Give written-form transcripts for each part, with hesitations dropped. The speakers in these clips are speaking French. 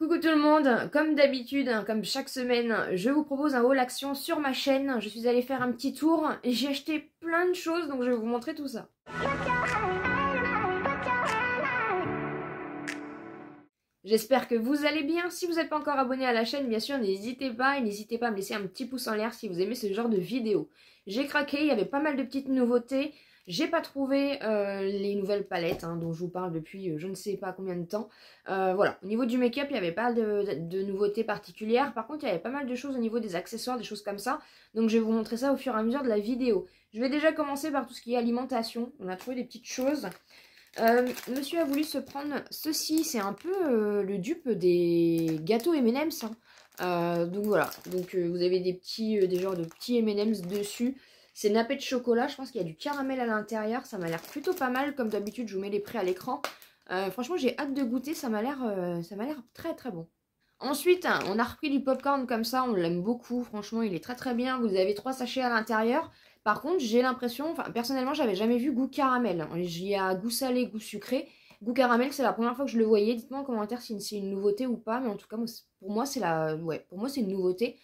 Coucou tout le monde, comme d'habitude, comme chaque semaine, je vous propose un haul action sur ma chaîne. Je suis allée faire un petit tour et j'ai acheté plein de choses, donc je vais vous montrer tout ça. J'espère que vous allez bien. Si vous n'êtes pas encore abonné à la chaîne, bien sûr, n'hésitez pas et n'hésitez pas à me laisser un petit pouce en l'air si vous aimez ce genre de vidéo. J'ai craqué, il y avait pas mal de petites nouveautés. J'ai pas trouvé les nouvelles palettes dont je vous parle depuis je ne sais pas combien de temps. Voilà, au niveau du make-up, il n'y avait pas de nouveautés particulières. Par contre, il y avait pas mal de choses au niveau des accessoires, des choses comme ça. Donc je vais vous montrer ça au fur et à mesure de la vidéo. Je vais déjà commencer par tout ce qui est alimentation. On a trouvé des petites choses. Monsieur a voulu se prendre ceci, c'est un peu le dupe des gâteaux M&M's. Donc voilà, donc vous avez des genres de petits M&M's dessus. C'est nappé de chocolat, je pense qu'il y a du caramel à l'intérieur, ça m'a l'air plutôt pas mal. Comme d'habitude, je vous mets les prix à l'écran. Franchement, j'ai hâte de goûter, ça m'a l'air très très bon. Ensuite, on a repris du popcorn comme ça, on l'aime beaucoup, franchement il est très très bien. Vous avez 3 sachets à l'intérieur. Par contre, j'ai l'impression, personnellement, j'avais jamais vu goût caramel. Il y a goût salé, goût sucré. Goût caramel, c'est la première fois que je le voyais. Dites-moi en commentaire si c'est une nouveauté ou pas, mais en tout cas, pour moi, c'est une nouveauté.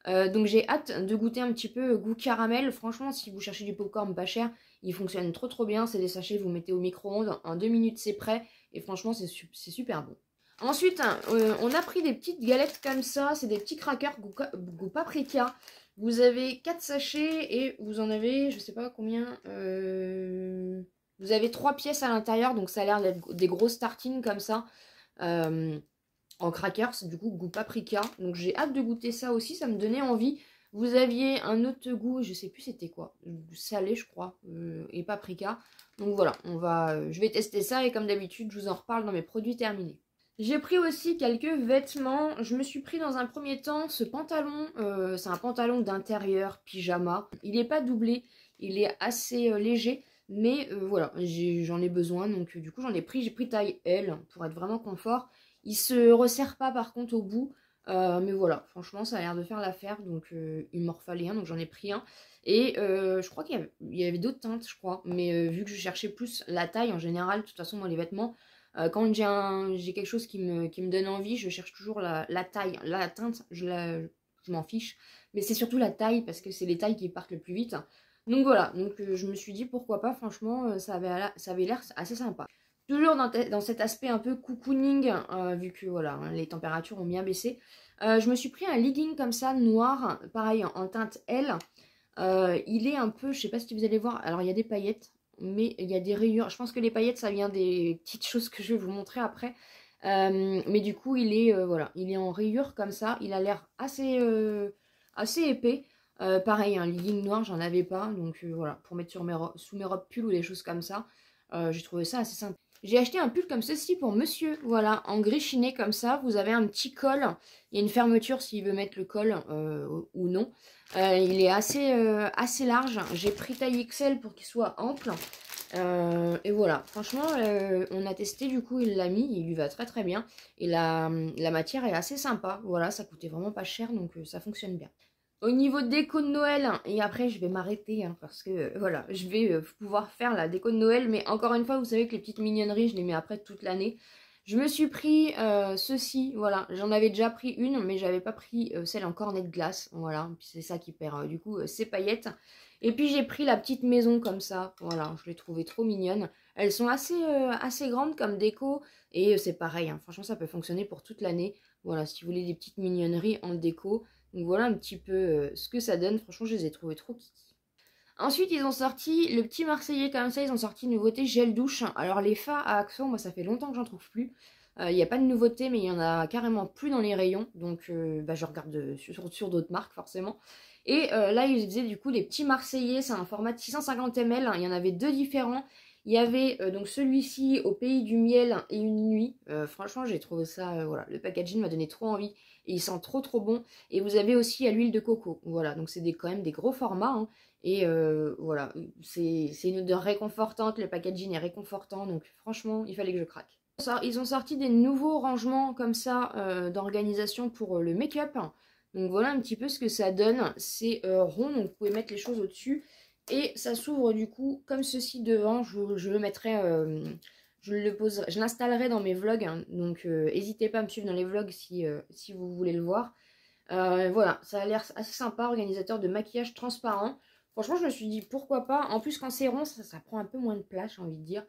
Donc j'ai hâte de goûter un petit peu goût caramel. Franchement, si vous cherchez du popcorn pas cher, il fonctionne trop bien. C'est des sachets, vous mettez au micro-ondes, en 2 minutes c'est prêt. Et franchement, c'est super bon. Ensuite, on a pris des petites galettes comme ça. C'est des petits crackers goût paprika. Vous avez 4 sachets et vous en avez, je sais pas combien, vous avez 3 pièces à l'intérieur. Donc ça a l'air d'être des grosses tartines comme ça. En crackers, du coup goût paprika. Donc j'ai hâte de goûter ça aussi, ça me donnait envie. Vous aviez un autre goût, je sais plus c'était quoi, salé je crois, et paprika. Donc voilà, je vais tester ça et comme d'habitude je vous en reparle dans mes produits terminés. J'ai pris aussi quelques vêtements. Je me suis pris dans un premier temps ce pantalon, c'est un pantalon d'intérieur pyjama. Il n'est pas doublé, il est assez léger. Mais voilà, j'en ai besoin, donc du coup j'ai pris taille L pour être vraiment confort. Il se resserre pas par contre au bout, mais voilà, franchement ça a l'air de faire l'affaire, donc il m'en refallait un, donc j'en ai pris un. Et je crois qu'il y avait d'autres teintes, je crois, mais vu que je cherchais plus la taille en général, de toute façon dans les vêtements, quand j'ai quelque chose qui me donne envie, je cherche toujours la taille. La teinte, je m'en fiche, mais c'est surtout la taille parce que c'est les tailles qui partent le plus vite. Donc voilà, donc je me suis dit pourquoi pas, franchement ça avait l'air assez sympa. Toujours dans cet aspect un peu cocooning, vu que voilà, les températures ont bien baissé. Je me suis pris un legging comme ça, noir, pareil en teinte L. Il est un peu, je sais pas si vous allez voir, alors il y a des paillettes, mais il y a des rayures. Je pense que les paillettes, ça vient des petites choses que je vais vous montrer après. Mais du coup, il est en rayures comme ça. Il a l'air assez épais. Pareil, un legging noir, j'en avais pas. Donc voilà, pour mettre sous mes robes pull ou des choses comme ça. J'ai trouvé ça assez sympa. J'ai acheté un pull comme ceci pour monsieur, voilà, en gris chiné comme ça. Vous avez un petit col, il y a une fermeture s'il veut mettre le col ou non. Il est assez large, j'ai pris taille XL pour qu'il soit ample. Et voilà, franchement, on a testé, du coup il l'a mis, il lui va très bien. Et la matière est assez sympa, voilà, ça coûtait vraiment pas cher, donc ça fonctionne bien. Au niveau déco de Noël, et après je vais m'arrêter parce que voilà, je vais pouvoir faire la déco de Noël, mais encore une fois, vous savez que les petites mignonneries, je les mets après toute l'année. Je me suis pris ceci, voilà, j'en avais déjà pris une, mais j'avais pas pris celle en cornet de glace, voilà, c'est ça qui perd du coup ses paillettes. Et puis j'ai pris la petite maison comme ça, voilà, je l'ai trouvée trop mignonne. Elles sont assez grandes comme déco, et c'est pareil, franchement ça peut fonctionner pour toute l'année. Voilà, si vous voulez des petites mignonneries en déco. Donc voilà un petit peu ce que ça donne. Franchement, je les ai trouvés trop kiki. Ensuite, ils ont sorti le petit Marseillais comme ça. Ils ont sorti une nouveauté gel douche. Alors les fards à accent, moi ça fait longtemps que j'en trouve plus. Il n'y a pas de nouveauté, mais il y en a carrément plus dans les rayons. Donc je regarde sur d'autres marques forcément. Et là, ils faisaient du coup les petits Marseillais. C'est un format de 650 ml. Il y en avait 2 différents. Il y avait donc celui-ci au pays du miel et une nuit. Franchement, j'ai trouvé ça, voilà, le packaging m'a donné trop envie. Et il sent trop bon. Et vous avez aussi à l'huile de coco. Voilà, donc c'est quand même des gros formats. Et voilà, c'est une odeur réconfortante. Le packaging est réconfortant. Donc franchement, il fallait que je craque. Ils ont sorti des nouveaux rangements comme ça d'organisation pour le make-up. Donc voilà un petit peu ce que ça donne. C'est rond, donc vous pouvez mettre les choses au-dessus. Et ça s'ouvre du coup comme ceci devant. Je le mettrai je l'installerai dans mes vlogs, hein, donc n'hésitez pas à me suivre dans les vlogs si vous voulez le voir. Voilà, ça a l'air assez sympa, organisateur de maquillage transparent. Franchement, je me suis dit pourquoi pas. En plus, quand c'est rond, ça prend un peu moins de place, j'ai envie de dire.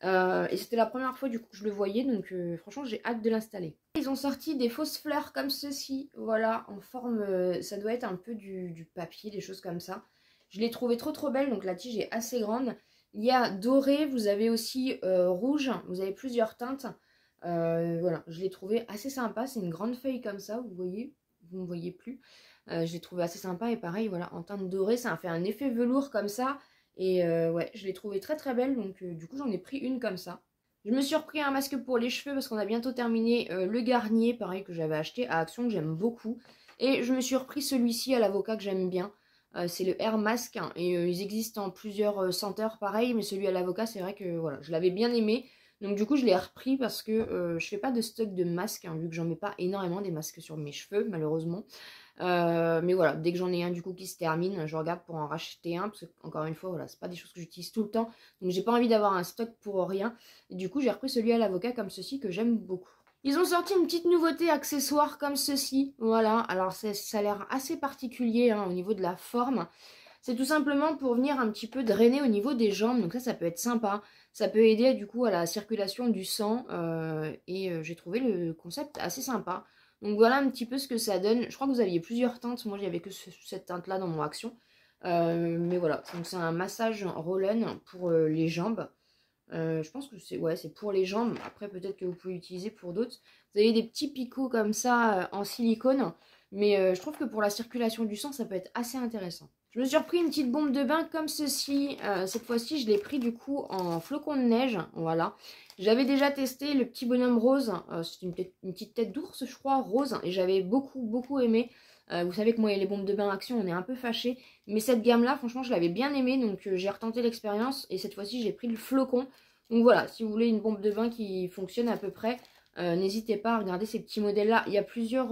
Et c'était la première fois du coup que je le voyais, donc franchement, j'ai hâte de l'installer. Ils ont sorti des fausses fleurs comme ceci, voilà, en forme, ça doit être un peu du papier, des choses comme ça. Je l'ai trouvé trop belle, donc la tige est assez grande. Il y a doré, vous avez aussi rouge, vous avez plusieurs teintes. Voilà, je l'ai trouvé assez sympa, c'est une grande feuille comme ça, vous voyez, vous ne voyez plus. Je l'ai trouvé assez sympa et pareil, voilà, en teinte dorée, ça a fait un effet velours comme ça. Et ouais, je l'ai trouvée très belle, donc du coup j'en ai pris une comme ça. Je me suis repris un masque pour les cheveux parce qu'on a bientôt terminé le Garnier, pareil que j'avais acheté à Action, que j'aime beaucoup. Et je me suis repris celui-ci à l'avocat que j'aime bien. C'est le Air Mask, hein, et ils existent en plusieurs senteurs pareil, mais celui à l'avocat c'est vrai que voilà, je l'avais bien aimé. Donc du coup je l'ai repris parce que je fais pas de stock de masques, hein, vu que j'en mets pas énormément des masques sur mes cheveux malheureusement. Mais voilà, dès que j'en ai un du coup qui se termine, je regarde pour en racheter un, parce que encore une fois, voilà, c'est pas des choses que j'utilise tout le temps, donc j'ai pas envie d'avoir un stock pour rien. Et du coup, j'ai repris celui à l'avocat comme ceci que j'aime beaucoup. Ils ont sorti une petite nouveauté accessoire comme ceci, voilà. Alors ça a l'air assez particulier hein, au niveau de la forme. C'est tout simplement pour venir un petit peu drainer au niveau des jambes, donc ça peut être sympa. Ça peut aider du coup à la circulation du sang et j'ai trouvé le concept assez sympa. Donc voilà un petit peu ce que ça donne. Je crois que vous aviez plusieurs teintes, moi j'avais que cette teinte là dans mon Action. Mais voilà, donc c'est un massage roll-on pour les jambes. Je pense que c'est c'est pour les jambes. Après peut-être que vous pouvez l'utiliser pour d'autres. Vous avez des petits picots comme ça en silicone. Mais je trouve que pour la circulation du sang ça peut être assez intéressant. Je me suis repris une petite bombe de bain comme ceci. Cette fois-ci, je l'ai pris du coup en flocon de neige. Voilà. J'avais déjà testé le petit bonhomme rose. C'est une petite tête d'ours, je crois, rose. Et j'avais beaucoup aimé. Vous savez que moi, les bombes de bain Action, on est un peu fâchés. Mais cette gamme-là, franchement, je l'avais bien aimée. Donc, j'ai retenté l'expérience. Et cette fois-ci, j'ai pris le flocon. Donc voilà, si vous voulez une bombe de bain qui fonctionne à peu près, n'hésitez pas à regarder ces petits modèles-là. Il y a plusieurs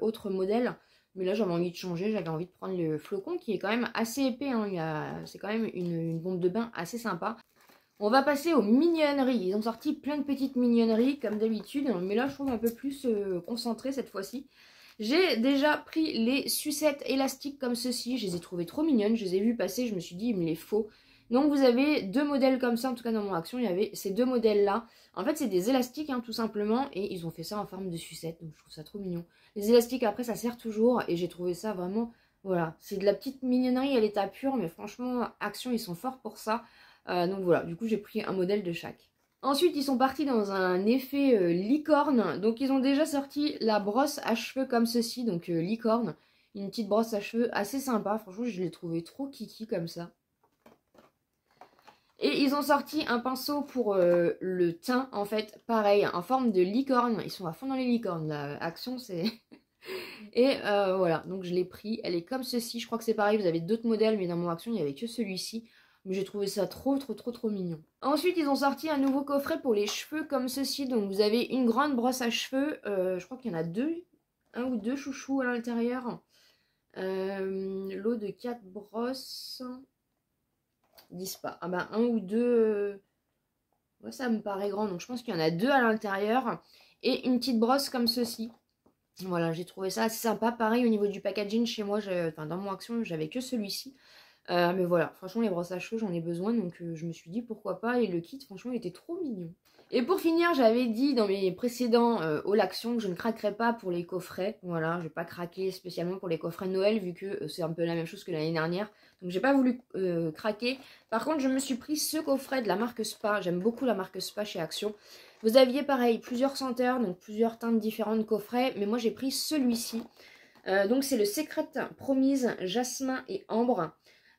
autres modèles. Mais là, j'avais envie de changer, j'avais envie de prendre le flocon qui est quand même assez épais. Hein. C'est quand même une bombe de bain assez sympa. On va passer aux mignonneries. Ils ont sorti plein de petites mignonneries comme d'habitude. Mais là, je trouve un peu plus concentré cette fois-ci. J'ai déjà pris les sucettes élastiques comme ceci. Je les ai trouvées trop mignonnes. Je les ai vues passer. Je me suis dit, il me les faut. Donc vous avez deux modèles comme ça. En tout cas, dans mon Action, il y avait ces deux modèles-là. En fait, c'est des élastiques, hein, tout simplement. Et ils ont fait ça en forme de sucette. Donc je trouve ça trop mignon. Les élastiques, après, ça sert toujours. Et j'ai trouvé ça vraiment... Voilà, c'est de la petite mignonnerie à l'état pur. Mais franchement, Action, ils sont forts pour ça. Donc voilà, du coup, j'ai pris un modèle de chaque. Ensuite, ils sont partis dans un effet licorne. Donc, ils ont déjà sorti la brosse à cheveux comme ceci. Donc, licorne. Une petite brosse à cheveux assez sympa. Franchement, je l'ai trouvé trop kiki comme ça. Et ils ont sorti un pinceau pour le teint, en fait, pareil, en forme de licorne. Ils sont à fond dans les licornes, là. Action, c'est... Et voilà, donc je l'ai pris. Elle est comme ceci. Je crois que c'est pareil, vous avez d'autres modèles, mais dans mon Action, il n'y avait que celui-ci. Mais j'ai trouvé ça trop mignon. Ensuite, ils ont sorti un nouveau coffret pour les cheveux comme ceci. Donc, vous avez une grande brosse à cheveux. Je crois qu'il y en a un ou deux chouchous à l'intérieur. Lot de 4 brosses... Ils disent pas. Ah ben, un ou deux... Ouais, ça me paraît grand. Donc, je pense qu'il y en a deux à l'intérieur. Et une petite brosse comme ceci. Voilà, j'ai trouvé ça assez sympa. Pareil, au niveau du packaging, chez moi, dans mon Action, j'avais que celui-ci. Mais voilà, franchement, les brosses à cheveux, j'en ai besoin. Donc, je me suis dit, pourquoi pas. Et le kit, franchement, il était trop mignon. Et pour finir, j'avais dit dans mes précédents haul Action que je ne craquerais pas pour les coffrets. Voilà, je vais pas craquer spécialement pour les coffrets de Noël, vu que c'est un peu la même chose que l'année dernière. Donc, j'ai pas voulu craquer. Par contre, je me suis pris ce coffret de la marque Spa. J'aime beaucoup la marque Spa chez Action. Vous aviez pareil, plusieurs senteurs, donc plusieurs teintes différentes de coffrets. Mais moi, j'ai pris celui-ci. Donc, c'est le Secret Promise Jasmin et Ambre.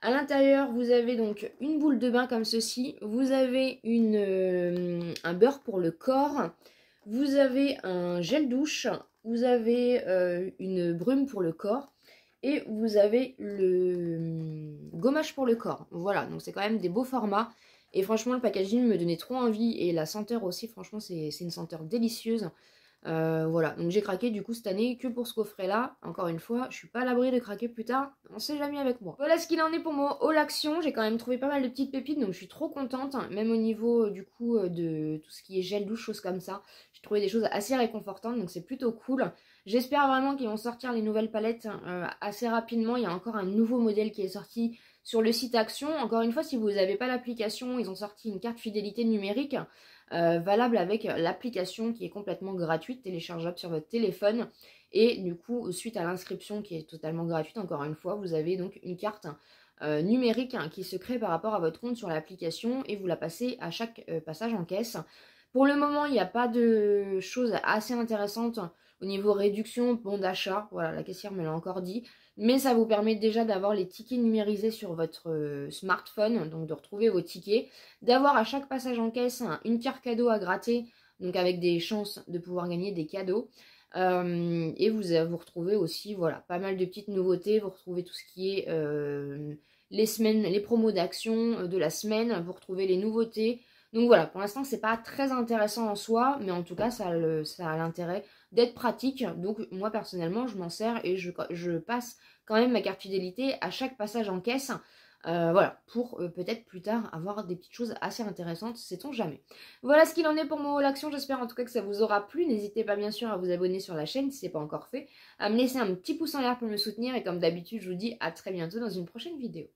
À l'intérieur, vous avez donc une boule de bain comme ceci. Vous avez un beurre pour le corps. Vous avez un gel douche. Vous avez une brume pour le corps. Et vous avez le gommage pour le corps. Voilà, donc c'est quand même des beaux formats. Et franchement, le packaging me donnait trop envie. Et la senteur aussi, franchement, c'est une senteur délicieuse. Voilà, donc j'ai craqué du coup cette année que pour ce coffret-là. Encore une fois, je suis pas à l'abri de craquer plus tard, on sait jamais avec moi. Voilà ce qu'il en est pour mon haul action. J'ai quand même trouvé pas mal de petites pépites, donc je suis trop contente. Même au niveau du coup de tout ce qui est gel douche, choses comme ça. J'ai trouvé des choses assez réconfortantes, donc c'est plutôt cool. J'espère vraiment qu'ils vont sortir les nouvelles palettes assez rapidement. Il y a encore un nouveau modèle qui est sorti sur le site Action. Encore une fois, si vous n'avez pas l'application, ils ont sorti une carte fidélité numérique valable avec l'application qui est complètement gratuite, téléchargeable sur votre téléphone. Et du coup, suite à l'inscription qui est totalement gratuite, encore une fois, vous avez donc une carte numérique qui se crée par rapport à votre compte sur l'application et vous la passez à chaque passage en caisse. Pour le moment, il n'y a pas de choses assez intéressantes au niveau réduction, bon d'achat, voilà, la caissière me l'a encore dit, mais ça vous permet déjà d'avoir les tickets numérisés sur votre smartphone, donc de retrouver vos tickets, d'avoir à chaque passage en caisse une carte cadeau à gratter, donc avec des chances de pouvoir gagner des cadeaux. Et vous retrouvez aussi voilà, pas mal de petites nouveautés, vous retrouvez tout ce qui est les promos d'action de la semaine, vous retrouvez les nouveautés. Donc voilà, pour l'instant c'est pas très intéressant en soi, mais en tout cas ça a l'intérêt d'être pratique. Donc moi personnellement je m'en sers et je passe quand même ma carte fidélité à chaque passage en caisse. Voilà, pour peut-être plus tard avoir des petites choses assez intéressantes, sait-on jamais. Voilà ce qu'il en est pour mon haul action, j'espère en tout cas que ça vous aura plu. N'hésitez pas bien sûr à vous abonner sur la chaîne si ce n'est pas encore fait, à me laisser un petit pouce en l'air pour me soutenir et comme d'habitude je vous dis à très bientôt dans une prochaine vidéo.